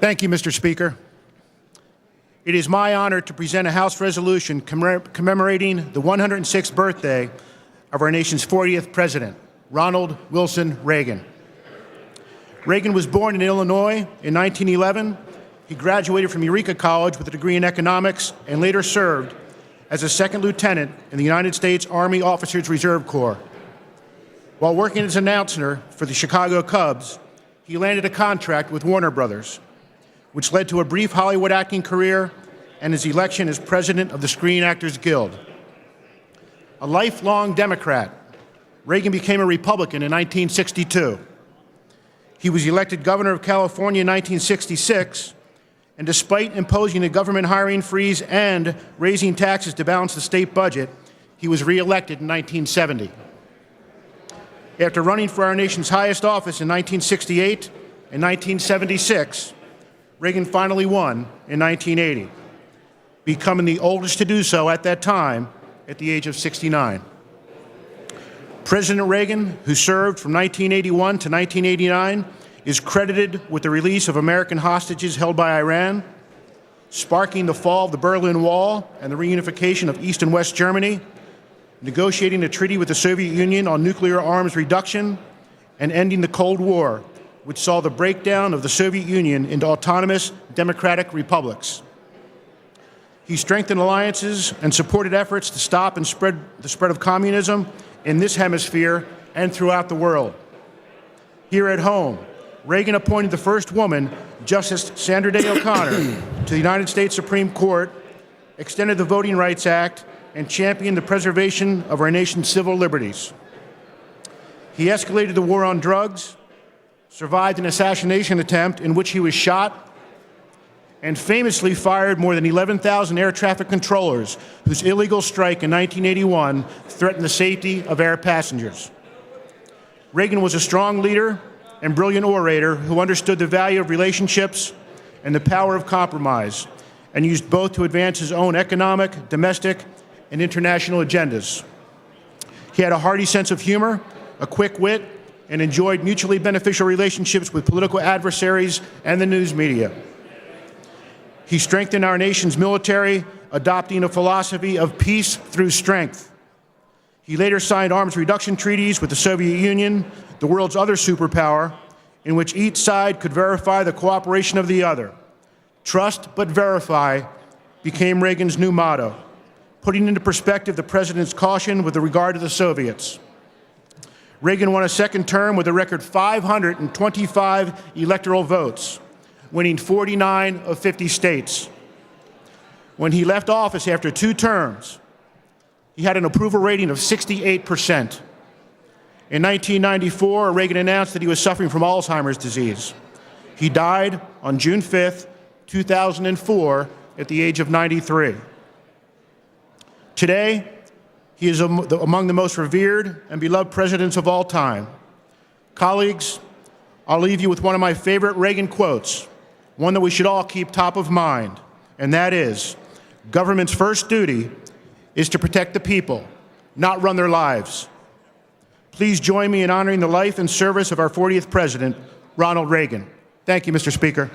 Thank you, Mr. Speaker. It is my honor to present a House resolution commemorating the 106th birthday of our nation's 40th president, Ronald Wilson Reagan. Reagan was born in Illinois in 1911. He graduated from Eureka College with a degree in economics and later served as a second lieutenant in the United States Army Officers Reserve Corps. While working as an announcer for the Chicago Cubs, he landed a contract with Warner Brothers, which led to a brief Hollywood acting career and his election as president of the Screen Actors Guild. A lifelong Democrat, Reagan became a Republican in 1962. He was elected governor of California in 1966, and despite imposing a government hiring freeze and raising taxes to balance the state budget, he was reelected in 1970. After running for our nation's highest office in 1968 and 1976, Reagan finally won in 1980, becoming the oldest to do so at that time at the age of 69. President Reagan, who served from 1981 to 1989, is credited with the release of American hostages held by Iran, sparking the fall of the Berlin Wall and the reunification of East and West Germany, negotiating a treaty with the Soviet Union on nuclear arms reduction, and ending the Cold War, which saw the breakdown of the Soviet Union into autonomous democratic republics. He strengthened alliances and supported efforts to stop and spread the spread of communism in this hemisphere and throughout the world. Here at home, Reagan appointed the first woman, Justice Sandra Day O'Connor, to the United States Supreme Court, extended the Voting Rights Act, and championed the preservation of our nation's civil liberties. He escalated the war on drugs, survived an assassination attempt in which he was shot, and famously fired more than 11,000 air traffic controllers whose illegal strike in 1981 threatened the safety of air passengers. Reagan was a strong leader and brilliant orator who understood the value of relationships and the power of compromise, and used both to advance his own economic, domestic, and international agendas. He had a hearty sense of humor, a quick wit, and enjoyed mutually beneficial relationships with political adversaries and the news media. He strengthened our nation's military, adopting a philosophy of peace through strength. He later signed arms reduction treaties with the Soviet Union, the world's other superpower, in which each side could verify the cooperation of the other. Trust but verify became Reagan's new motto, putting into perspective the president's caution with regard to the Soviets. Reagan won a second term with a record 525 electoral votes, winning 49 of 50 states. When he left office after 2 terms, he had an approval rating of 68%. In 1994, Reagan announced that he was suffering from Alzheimer's disease. He died on June 5th, 2004, at the age of 93. Today, he is among the most revered and beloved presidents of all time. Colleagues, I'll leave you with one of my favorite Reagan quotes, one that we should all keep top of mind, and that is, government's first duty is to protect the people, not run their lives. Please join me in honoring the life and service of our 40th president, Ronald Reagan. Thank you, Mr. Speaker.